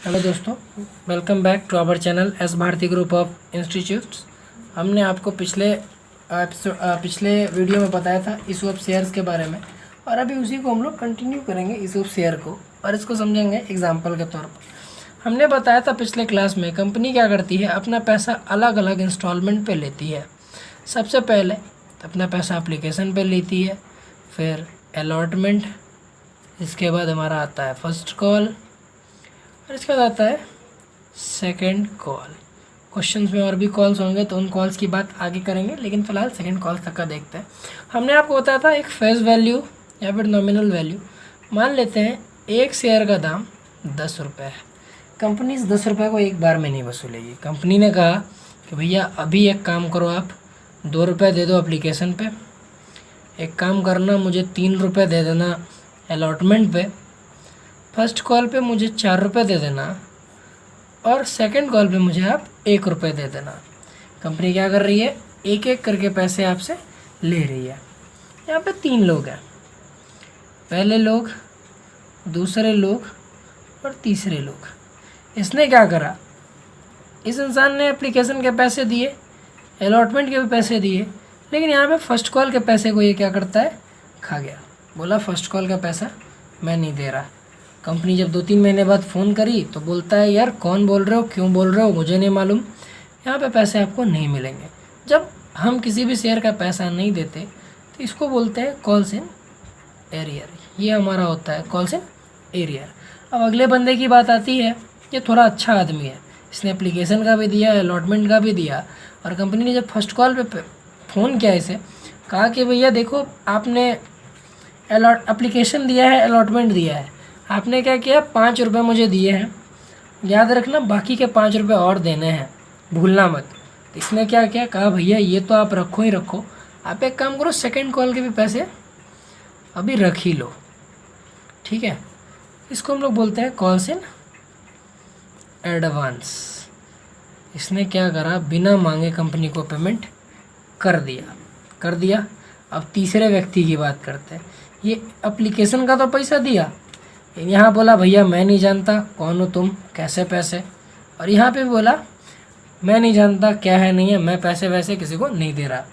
Hello दोस्तों, welcome back to our channel S Bharati group of institutes. हमने आपको पिछले वीडियो में बताया था इशू ऑफ शेयर्स के बारे में, और अभी उसी को हम लोग कंटिन्यू करेंगे इशू ऑफ शेयर को, और इसको समझेंगे एग्जांपल के तौर पर। हमने बताया था पिछले क्लास में कंपनी क्या करती है, अपना पैसा अलग अलग इंस्टॉलमेंट पे लेती है। सबसे पहले अपना पैसा एप्लीकेशन पे लेती है, फिर अलॉटमेंट, इसके बाद हमारा आता है फर्स्ट कॉल, और इसके बाद आता है सेकंड कॉल। क्वेश्चंस में और भी कॉल्स होंगे तो उन कॉल्स की बात आगे करेंगे, लेकिन फ़िलहाल सेकंड कॉल तक का देखते हैं। हमने आपको बताया था एक फेस वैल्यू या फिर नॉमिनल वैल्यू। मान लेते हैं एक शेयर का दाम 10 रुपये है। कंपनी इस 10 रुपये को एक बार में नहीं वसूलेगी। कंपनी ने कहा कि भैया अभी एक काम करो, आप 2 रुपये दे दो एप्लीकेशन पे, एक काम करना मुझे 3 रुपये दे देना अलॉटमेंट पे, फर्स्ट कॉल पे मुझे 4 रुपये दे देना, और सेकंड कॉल पे मुझे आप 1 रुपये दे देना। कंपनी क्या कर रही है, एक एक करके पैसे आपसे ले रही है। यहाँ पे 3 लोग हैं, पहले लोग, दूसरे लोग और तीसरे लोग। इसने क्या करा, इस इंसान ने एप्लीकेशन के पैसे दिए, अलॉटमेंट के भी पैसे दिए, लेकिन यहाँ पे फर्स्ट कॉल के पैसे को ये क्या करता है, खा गया। बोला फर्स्ट कॉल का पैसा मैं नहीं दे रहा। कंपनी जब 2-3 महीने बाद फ़ोन करी तो बोलता है यार कौन बोल रहे हो, क्यों बोल रहे हो, मुझे नहीं मालूम, यहाँ पे पैसे आपको नहीं मिलेंगे। जब हम किसी भी शेयर का पैसा नहीं देते तो इसको बोलते हैं कॉल्स इन एरियर। ये हमारा होता है कॉल्स इन एरियर। अब अगले बंदे की बात आती है, ये थोड़ा अच्छा आदमी है, इसने एप्लीकेशन का भी दिया, अलॉटमेंट का भी दिया, और कंपनी ने जब फर्स्ट कॉल पे फ़ोन किया इसे, कहा कि भैया देखो आपने एप्लीकेशन दिया है, अलॉटमेंट दिया है, आपने क्या किया 5 रुपये मुझे दिए हैं, याद रखना बाकी के 5 रुपये और देने हैं, भूलना मत। तो इसने क्या किया, कहा भैया ये तो आप रखो ही रखो, आप एक काम करो सेकंड कॉल के भी पैसे अभी रख ही लो, ठीक है। इसको हम लोग बोलते हैं कॉल्स इन एडवांस। इसने क्या करा, बिना मांगे कंपनी को पेमेंट कर दिया। अब तीसरे व्यक्ति की बात करते हैं। ये एप्लीकेशन का तो पैसा दिया, यहाँ बोला भैया मैं नहीं जानता कौन हो तुम, कैसे पैसे, और यहाँ पे बोला मैं नहीं जानता क्या है नहीं है, मैं पैसे वैसे किसी को नहीं दे रहा।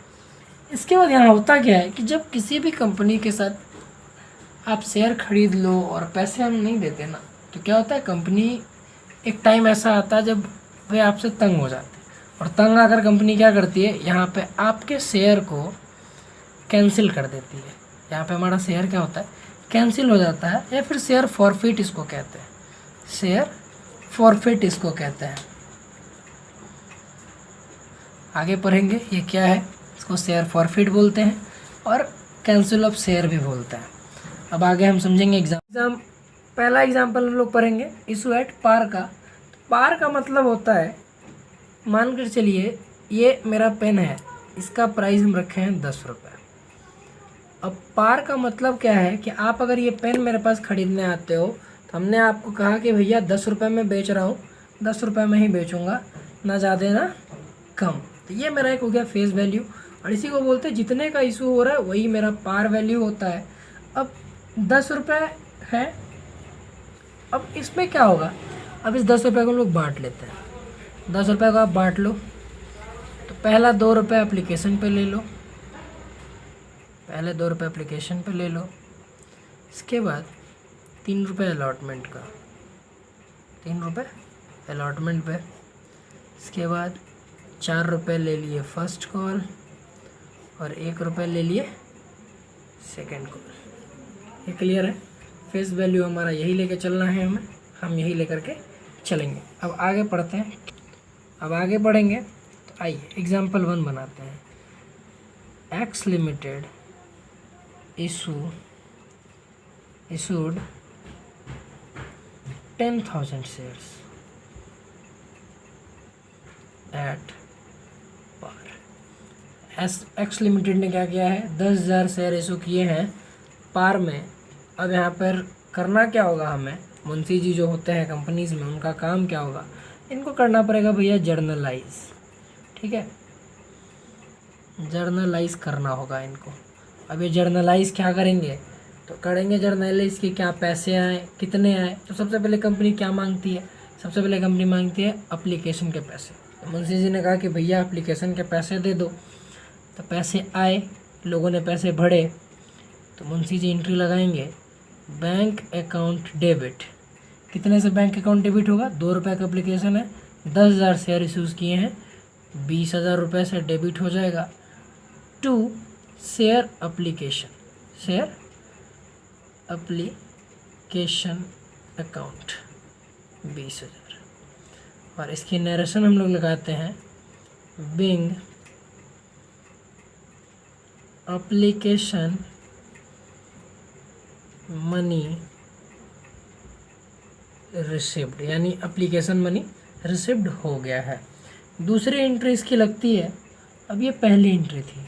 इसके बाद यहाँ होता क्या है कि जब किसी भी कंपनी के साथ आप शेयर खरीद लो और पैसे हम नहीं देते ना, तो क्या होता है, कंपनी एक टाइम ऐसा आता है जब वे आपसे तंग हो जाते हैं, और तंग आकर कंपनी क्या करती है, यहाँ पे आपके शेयर को कैंसिल कर देती है। यहाँ पे हमारा शेयर क्या होता है, कैंसिल हो जाता है, या फिर शेयर फॉरफिट इसको कहते हैं, शेयर फॉरफिट इसको कहते हैं। आगे पढ़ेंगे ये क्या है, इसको शेयर फॉरफिट बोलते हैं और कैंसिल ऑफ शेयर भी बोलते हैं। अब आगे हम समझेंगे पहला एग्जाम्पल हम लोग पढ़ेंगे इशू एट पार का। पार का मतलब होता है, मान कर चलिए ये मेरा पेन है, इसका प्राइस हम रखे हैं 10 रुपये। अब पार का मतलब क्या है कि आप अगर ये पेन मेरे पास ख़रीदने आते हो तो हमने आपको कहा कि भैया 10 रुपये में बेच रहा हूँ, 10 रुपये में ही बेचूंगा, ना ज़्यादा ना कम। तो ये मेरा एक हो गया फेस वैल्यू, और इसी को बोलते हैं जितने का इशू हो रहा है वही मेरा पार वैल्यू होता है। अब 10 रुपये है, अब इसमें क्या होगा, अब इस 10 रुपये को हम लोग बाँट लेते हैं। 10 रुपये को आप बाँट लो तो पहला 2 रुपये एप्लीकेशन पे ले लो, पहले 2 रुपये एप्लीकेशन पे ले लो, इसके बाद 3 रुपये अलॉटमेंट का, 3 रुपये अलॉटमेंट पे, इसके बाद 4 रुपये ले लिए फर्स्ट कॉल, और 1 रुपये ले लिए सेकंड कॉल। ये क्लियर है, फेस वैल्यू हमारा यही लेके चलना है, हम यही लेकर के चलेंगे। अब आगे पढ़ते हैं, अब आगे बढ़ेंगे तो आइए एग्जाम्पल 1 बनाते हैं। X limited issued 10,000 shares at par। X limited ने क्या किया है, 10,000 शेयर इशू किए हैं पार में। अब यहाँ पर करना क्या होगा, हमें मुंशी जी जो होते हैं कंपनीज में, उनका काम क्या होगा, इनको करना पड़ेगा भैया जर्नलाइज, ठीक है, जर्नलाइज करना होगा इनको। अब ये जर्नलाइज क्या करेंगे, तो करेंगे जर्नलाइज कि क्या पैसे आए, कितने आए। तो सबसे पहले कंपनी क्या मांगती है, सबसे पहले कंपनी मांगती है एप्लीकेशन के पैसे। तो मुंशी जी ने कहा कि भैया एप्लीकेशन के पैसे दे दो। तो पैसे आए, लोगों ने पैसे भरे, तो मुंशी जी एंट्री लगाएंगे बैंक अकाउंट डेबिट। कितने से बैंक अकाउंट डेबिट होगा? 2 रुपये का एप्लीकेशन है, 10,000 शेयर इशूज़ किए हैं, 20,000 रुपये से डेबिट हो जाएगा to share application, share application account 20,000। और इसकी नरेशन हम लोग लगाते हैं बिंग एप्लीकेशन मनी रिसिव्ड, यानी एप्लीकेशन मनी रिसिव्ड हो गया है। दूसरी एंट्री इसकी लगती है। अब ये पहली एंट्री थी,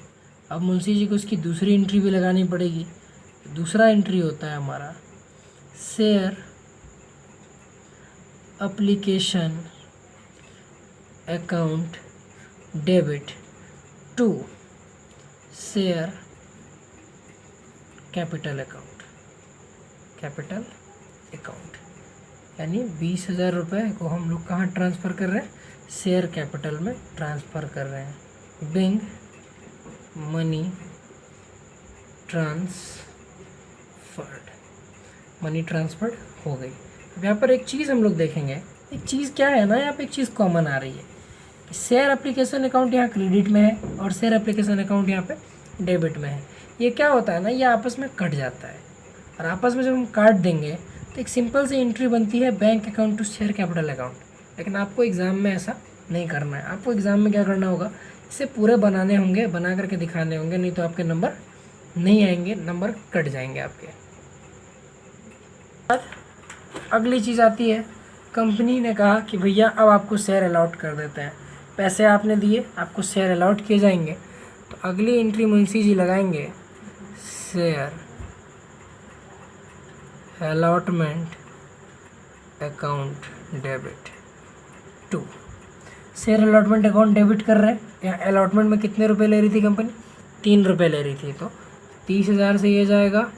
अब मुंशी जी को इसकी दूसरी एंट्री भी लगानी पड़ेगी। दूसरा एंट्री होता है हमारा share application account debit to share capital account, capital account, यानी 20,000 रुपये को हम लोग कहाँ ट्रांसफ़र कर रहे हैं? शेयर कैपिटल में ट्रांसफ़र कर रहे हैं। Being money transferred, money transferred हो गई। अब यहाँ पर एक चीज़ हम लोग देखेंगे, एक चीज़ क्या है ना, यहाँ पे एक चीज़ कॉमन आ रही है कि शेयर एप्लीकेशन अकाउंट यहाँ क्रेडिट में है और शेयर एप्लीकेशन अकाउंट यहाँ पे डेबिट में है। ये क्या होता है ना, ये आपस में कट जाता है, और आपस में जब हम काट देंगे तो एक सिंपल सी एंट्री बनती है bank account to share capital account. लेकिन आपको एग्ज़ाम में ऐसा नहीं करना है। आपको एग्ज़ाम में क्या करना होगा, इसे पूरे बनाने होंगे, बना करके दिखाने होंगे, नहीं तो आपके नंबर नहीं आएंगे, नंबर कट जाएंगे आपके। अगली चीज़ आती है, कंपनी ने कहा कि भैया अब आपको शेयर अलॉट कर देते हैं, पैसे आपने दिए, आपको शेयर अलॉट किए जाएंगे। तो अगली एंट्री मुंशी जी लगाएंगे share allotment account debit to, share allotment account debit कर रहे हैं। यहाँ अलॉटमेंट में कितने रुपए ले रही थी कंपनी? 3 रुपये ले रही थी, तो 30,000 से ये जाएगा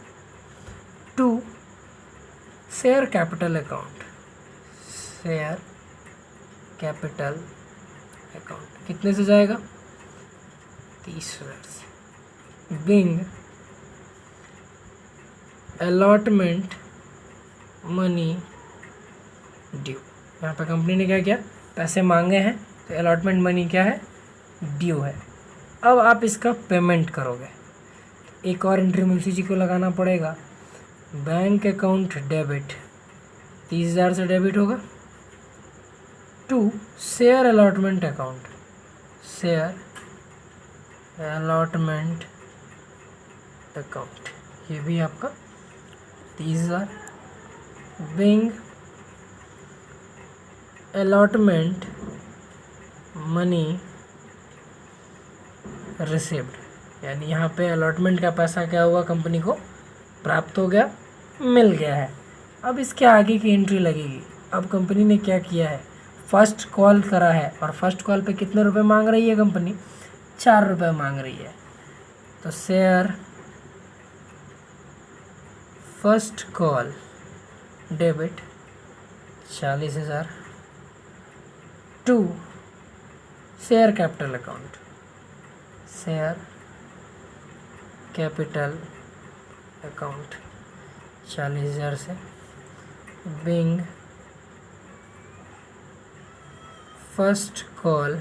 to share capital account, share capital account कितने से जाएगा? 30,000 से। बिंग अलॉटमेंट मनी ड्यू, यहाँ पे कंपनी ने क्या किया, पैसे मांगे हैं, तो अलॉटमेंट मनी क्या है? ड्यू है। अब आप इसका पेमेंट करोगे। एक और एंट्री मुंशी जी को लगाना पड़ेगा, बैंक अकाउंट डेबिट, 30,000 से डेबिट होगा to share allotment account, share allotment account, ये भी आपका 30,000। बिंग अलॉटमेंट मनी रिसिव्ड, यानी यहाँ पे अलॉटमेंट का पैसा क्या हुआ, कंपनी को प्राप्त हो गया, मिल गया है। अब इसके आगे की एंट्री लगेगी। अब कंपनी ने क्या किया है, फर्स्ट कॉल करा है, और फर्स्ट कॉल पे कितने रुपए मांग रही है कंपनी? 4 रुपये मांग रही है। तो share first call debit 40,000 to share capital account, share capital account 40,000 से। Being first call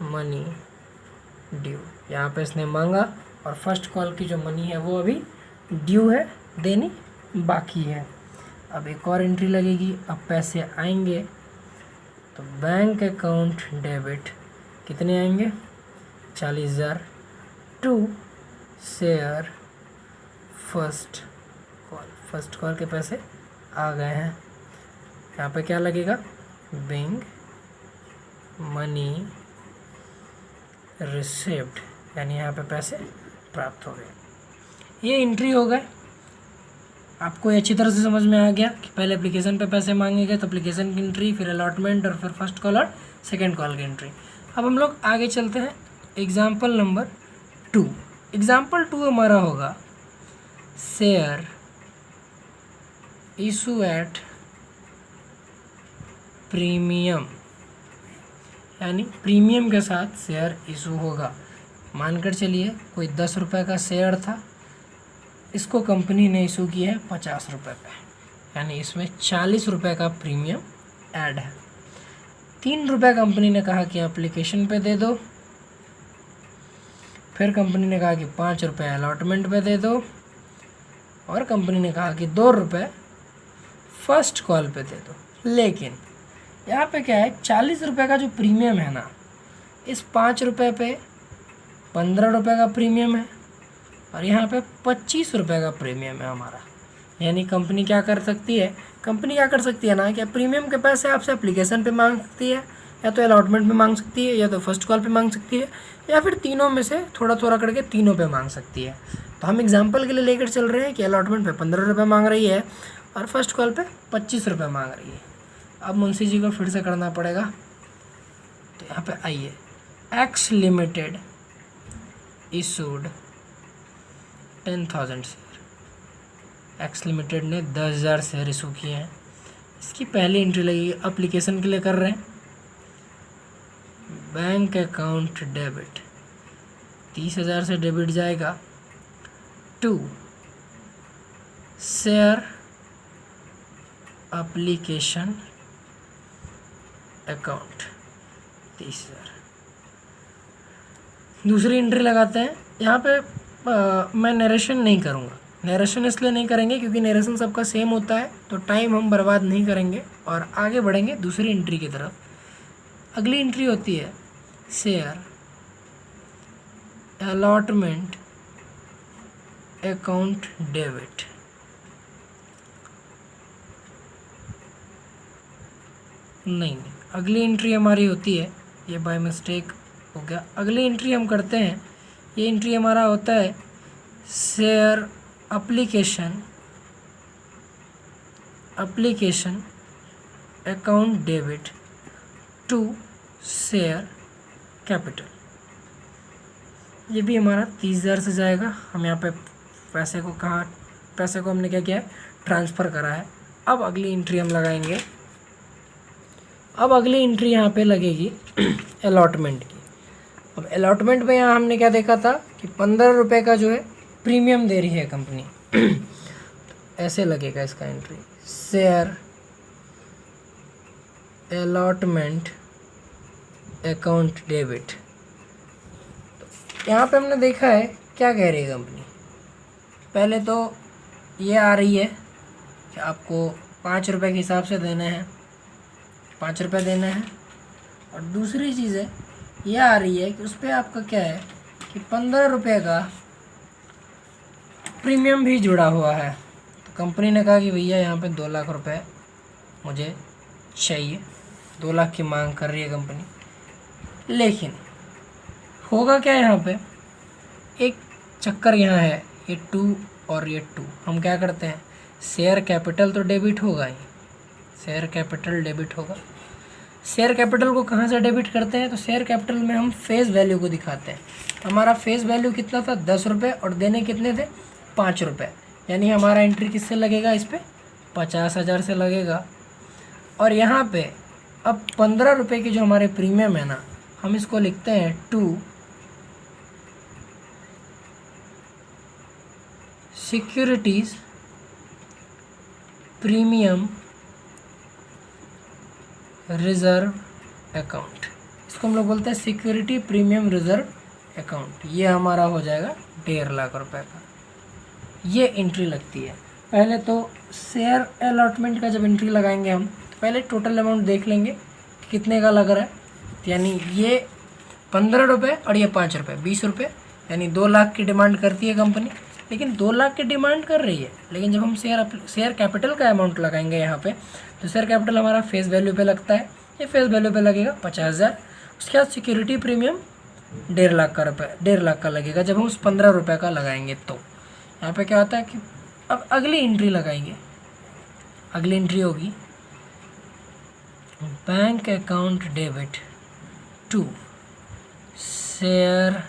money due, यहाँ पे इसने मांगा और फर्स्ट कॉल की जो मनी है वो अभी ड्यू है, देनी बाकी है। अब एक और एंट्री लगेगी, अब पैसे आएंगे, तो बैंक अकाउंट डेबिट कितने आएंगे? 40,000 to share first call, first call के पैसे आ गए हैं। यहाँ पे क्या लगेगा? बिंग मनी रिसिव्ड, यानी यहाँ पे पैसे प्राप्त हो गए। ये एंट्री हो गए। आपको अच्छी तरह से समझ में आ गया कि पहले एप्लीकेशन पे पैसे मांगे गए तो एप्लीकेशन की एंट्री, फिर अलॉटमेंट और फिर फर्स्ट कॉल और सेकंड कॉल की एंट्री। अब हम लोग आगे चलते हैं एग्जाम्पल नंबर 2। एग्जाम्पल 2 हमारा होगा शेयर इशू एट प्रीमियम, यानी प्रीमियम के साथ शेयर इशू होगा। मानकर चलिए कोई 10 रुपये का शेयर था, इसको कंपनी ने इशू किया है 50 रुपये पे, यानी इसमें 40 रुपये का प्रीमियम ऐड है। 3 रुपये कंपनी ने कहा कि एप्लीकेशन पे दे दो, फिर कंपनी ने कहा कि 5 रुपये अलॉटमेंट पे दे दो, और कंपनी ने कहा कि 2 रुपये फर्स्ट कॉल पे दे दो। लेकिन यहाँ पे क्या है, 40 रुपये का जो प्रीमियम है ना, इस 5 रुपये पे 15 रुपये का प्रीमियम है, और यहाँ पे 25 रुपये का प्रीमियम है हमारा। यानी कंपनी क्या कर सकती है, कंपनी क्या कर सकती है ना, कि प्रीमियम के पैसे आपसे एप्लीकेशन पे मांग सकती है, या तो अलॉटमेंट में मांग सकती है, या तो फर्स्ट कॉल पे मांग सकती है, या फिर तीनों में से थोड़ा थोड़ा करके तीनों पे मांग सकती है। तो हम एग्जांपल के लिए लेकर चल रहे हैं कि अलॉटमेंट पे 15 रुपये मांग रही है और फर्स्ट कॉल पे 25 रुपये मांग रही है। अब मुंशी जी को फिर से करना पड़ेगा। तो यहाँ पे आइए, x limited issued 10,000 share. X limited ने 10,000 शेयर इशू किए हैं। इसकी पहली एंट्री लगेगी, एप्लीकेशन के लिए कर रहे हैं, बैंक अकाउंट डेबिट, 30,000 से डेबिट जाएगा टू शेयर एप्लीकेशन अकाउंट 30,000। दूसरी एंट्री लगाते हैं। यहाँ पे मैं नरेशन नहीं करूँगा। नरेशन इसलिए नहीं करेंगे क्योंकि नरेशन सबका सेम होता है, तो टाइम हम बर्बाद नहीं करेंगे और आगे बढ़ेंगे दूसरी एंट्री की तरफ। अगली एंट्री होती है शेयर अलॉटमेंट अकाउंट डेबिट। नहीं, अगली एंट्री हमारी होती है, ये बाय मिस्टेक हो गया। अगली एंट्री हम करते हैं, ये एंट्री हमारा होता है share application account debit to share capital. ये भी हमारा 30,000 से जाएगा। हम यहाँ पे पैसे को हमने क्या किया है, ट्रांसफ़र करा है। अब अगली एंट्री हम लगाएंगे। अब अगली एंट्री यहाँ पे लगेगी अलॉटमेंट की। अब अलॉटमेंट में यहाँ हमने क्या देखा था कि 15 रुपये का जो है प्रीमियम दे रही है कंपनी। तो ऐसे लगेगा इसका entry, share allotment account debit. यहाँ पे हमने देखा है क्या कह रही है कंपनी। पहले तो ये आ रही है कि आपको 5 रुपये के हिसाब से देने हैं, 5 रुपये देने हैं। और दूसरी चीज़ है ये आ रही है कि उस पर आपका क्या है कि 15 रुपये का प्रीमियम भी जुड़ा हुआ है। तो कंपनी ने कहा कि भैया यहाँ पे 2 लाख रुपए मुझे चाहिए, 2 लाख की मांग कर रही है कंपनी। लेकिन होगा क्या, यहाँ पे एक चक्कर यहाँ है, ये 2 और ये 2। हम क्या करते हैं, शेयर कैपिटल तो डेबिट होगा ही, शेयर कैपिटल डेबिट होगा। शेयर कैपिटल को कहाँ से डेबिट करते हैं, तो शेयर कैपिटल में हम फेस वैल्यू को दिखाते हैं। हमारा फेस वैल्यू कितना था, 10 रुपये, और देने कितने थे, 5 रुपये। यानी हमारा एंट्री किससे लगेगा, इस पर 50,000 से लगेगा। और यहाँ पे अब 15 रुपये की जो हमारे प्रीमियम है ना, हम इसको लिखते हैं 2 सिक्योरिटीज़ प्रीमियम रिज़र्व अकाउंट। इसको हम लोग बोलते हैं सिक्योरिटी प्रीमियम रिज़र्व अकाउंट। ये हमारा हो जाएगा 1.5 लाख रुपए का। ये एंट्री लगती है। पहले तो शेयर अलॉटमेंट का जब एंट्री लगाएंगे हम, तो पहले टोटल अमाउंट देख लेंगे कितने का लग रहा है। तो यानी ये 15 रुपये और ये 5 रुपये, 20 रुपये, यानी 2 लाख की डिमांड करती है कंपनी। लेकिन 2 लाख की डिमांड कर रही है, लेकिन जब हम शेयर कैपिटल का अमाउंट लगाएंगे यहाँ पे, तो शेयर कैपिटल हमारा फेस वैल्यू पे लगता है। ये फेस वैल्यू पे लगेगा 50,000। उसके बाद सिक्योरिटी प्रीमियम 1.5 लाख का 1.5 लाख का लगेगा जब हम उस 15 रुपये का लगाएंगे। तो यहाँ पे क्या होता है कि अब अगली एंट्री लगाएंगे। अगली एंट्री होगी bank account debit to share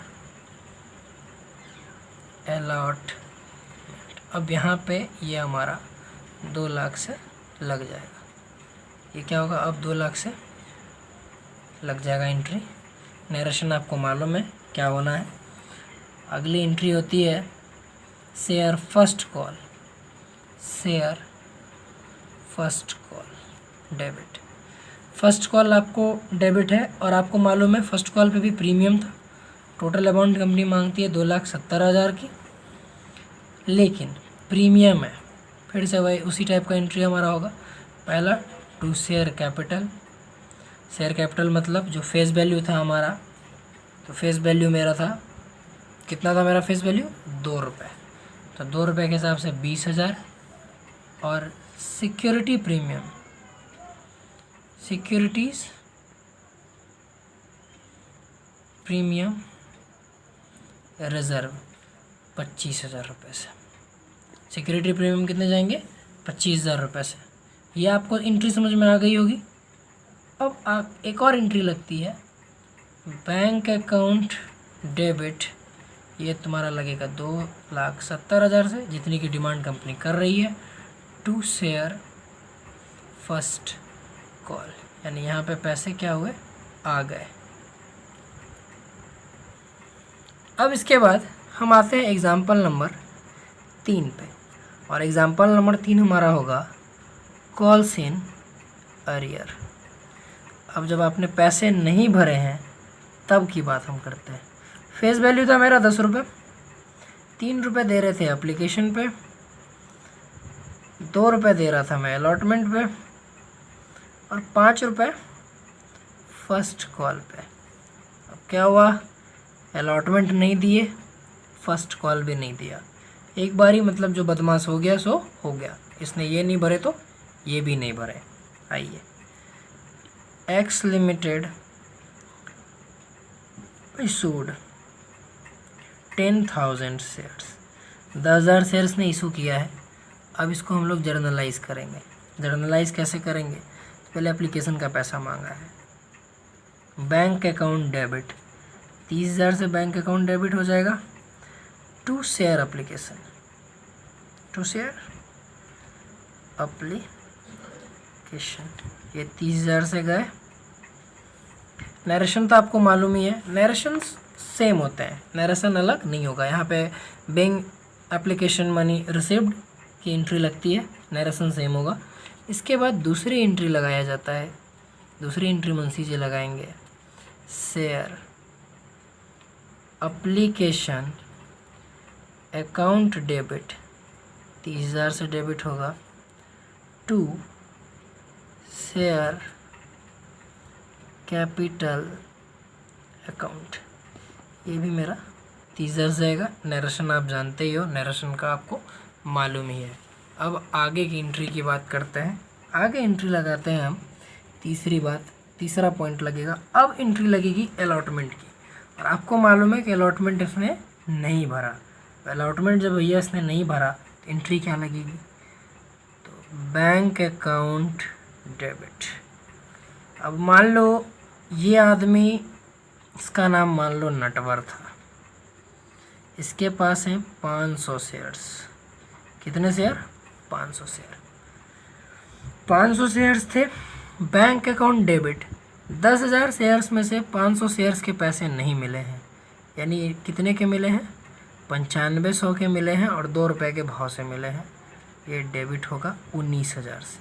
allot. अब यहाँ पे ये हमारा 2 लाख से लग जाएगा। ये क्या होगा, अब 2 लाख से लग जाएगा एंट्री। नरेशन आपको मालूम है क्या होना है। अगली एंट्री होती है share first call, share first call debit. First call आपको डेबिट है और आपको मालूम है फर्स्ट कॉल पे भी प्रीमियम था। टोटल अमाउंट कंपनी मांगती है 2,70,000 की, लेकिन प्रीमियम है। फिर से वही उसी टाइप का एंट्री हमारा होगा। पहला to share capital, share capital मतलब जो फेस वैल्यू था हमारा, तो फेस वैल्यू मेरा था, कितना था मेरा फेस वैल्यू, 2 रुपये। तो 2 रुपये के हिसाब से 20,000। और security premium, securities premium reserve 25,000 रुपये से। सिक्योरिटी प्रीमियम कितने जाएंगे, 25,000 रुपये से। ये आपको एंट्री समझ में आ गई होगी। अब आप एक और एंट्री लगती है बैंक अकाउंट डेबिट। ये तुम्हारा लगेगा 2,70,000 से, जितनी की डिमांड कंपनी कर रही है, टू शेयर फर्स्ट कॉल, यानी यहाँ पे पैसे क्या हुए, आ गए। अब इसके बाद हम आते हैं एग्जाम्पल नंबर 3 पे, और एग्जाम्पल नंबर 3 हमारा होगा कॉल्स इन अरियर। अब जब आपने पैसे नहीं भरे हैं तब की बात हम करते हैं। फेस वैल्यू था मेरा 10 रुपये, 3 रुपये दे रहे थे एप्लीकेशन पे, 2 रुपये दे रहा था मैं अलॉटमेंट पे, और 5 रुपये फर्स्ट कॉल पे। अब क्या हुआ, अलॉटमेंट नहीं दिए, फर्स्ट कॉल भी नहीं दिया। एक बारी मतलब जो बदमाश हो गया सो हो गया, इसने ये नहीं भरे तो ये भी नहीं भरे। आइए, x limited issued 10,000 shares, 10,000 shares ने इशू किया है। अब इसको हम लोग जर्नलाइज करेंगे। जर्नलाइज कैसे करेंगे, तो पहले एप्लीकेशन का पैसा मांगा है, बैंक अकाउंट डेबिट, 30,000 से बैंक अकाउंट डेबिट हो जाएगा। To share application, to share application, ये 30,000 से गए। नरेशन तो आपको मालूम ही है, नरेशन सेम होते हैं, नरेशन अलग नहीं होगा। यहाँ पे बैंक एप्लीकेशन मनी रिसीव्ड की एंट्री लगती है, नरेशन सेम होगा। इसके बाद दूसरी एंट्री लगाया जाता है, दूसरी एंट्री मुंशी जी लगाएंगे, शेयर एप्लीकेशन अकाउंट डेबिट, 30,000 से डेबिट होगा, टू शेयर कैपिटल अकाउंट, ये भी मेरा 30,000 जाएगा। नरेशन आप जानते ही हो, नरेशन का आपको मालूम ही है। अब आगे की एंट्री की बात करते हैं। आगे एंट्री लगाते हैं हम, तीसरी बात, तीसरा पॉइंट लगेगा। अब एंट्री लगेगी अलॉटमेंट की, और आपको मालूम है कि अलॉटमेंट इसने नहीं भरा। अलॉटमेंट जब भैया इसने नहीं भरा तो एंट्री क्या लगेगी, तो बैंक अकाउंट डेबिट। अब मान लो ये आदमी, इसका नाम मान लो नटवर था, इसके पास हैं 500 शेयर्स। कितने शेयर, 500 शेयर, 500 शेयर्स थे। बैंक अकाउंट डेबिट, 10,000 शेयर्स में से 500 शेयर्स के पैसे नहीं मिले हैं, यानी कितने के मिले हैं, 9500 के मिले हैं, और 2 रुपये के भाव से मिले हैं। ये डेबिट होगा 19,000 से,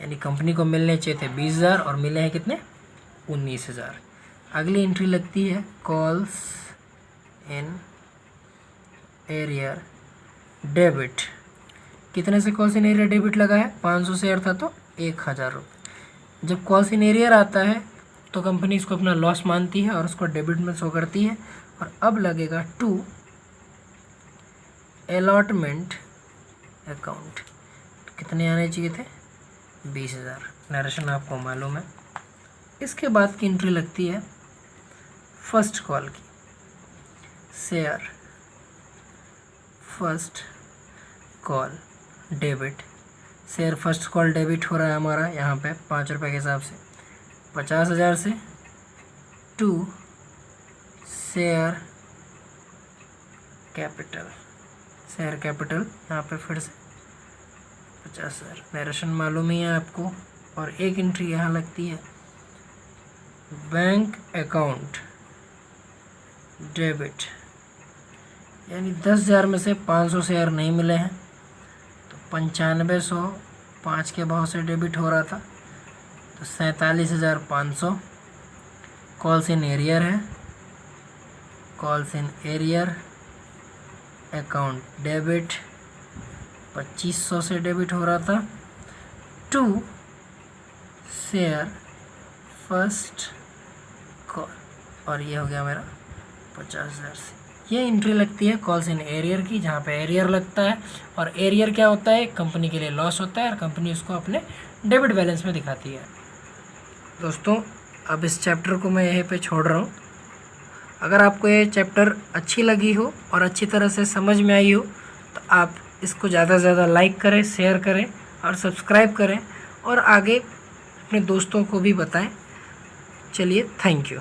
यानी कंपनी को मिलने चाहिए थे 20,000 और मिले हैं कितने, 19,000। अगली एंट्री लगती है कॉल्स इन एरियर डेबिट। कितने से कॉल्स इन एरियर डेबिट लगा है, 500 शेयर था तो 1,000 रुपये। जब कॉल्स इन एरियर आता है तो कंपनी इसको अपना लॉस मानती है और उसको डेबिट में शो करती है। और अब लगेगा टू अलॉटमेंट अकाउंट, कितने आने चाहिए थे, 20,000। नरेशन आपको मालूम है। इसके बाद की एंट्री लगती है फर्स्ट कॉल की, share first call debit. Share first call debit हो रहा है हमारा यहाँ पे 5 रुपये के हिसाब से, 50,000 से, to share capital, share capital यहाँ पे फिर से 50,000। नरेशन मालूम ही है आपको, और एक एंट्री यहाँ लगती है बैंक अकाउंट डेबिट, यानी 10,000 में से 500 शेयर नहीं मिले हैं, तो 9500 5 के भाव से डेबिट हो रहा था, तो 47,500 कॉल्स इन एरियर है, calls in arrear account debit 2500 से डेबिट हो रहा था टू शेयर फर्स्ट कॉल, और ये हो गया मेरा 50,000 से। ये एंट्री लगती है कॉल्स इन एरियर की, जहाँ पे एरियर लगता है, और एरियर क्या होता है, कंपनी के लिए लॉस होता है और कंपनी उसको अपने डेबिट बैलेंस में दिखाती है। दोस्तों अब इस चैप्टर को मैं यहीं पे छोड़ रहा हूँ। अगर आपको ये चैप्टर अच्छी लगी हो और अच्छी तरह से समझ में आई हो तो आप इसको ज़्यादा से ज़्यादा लाइक करें, शेयर करें और सब्सक्राइब करें, और आगे अपने दोस्तों को भी बताएं। चलिए, थैंक यू।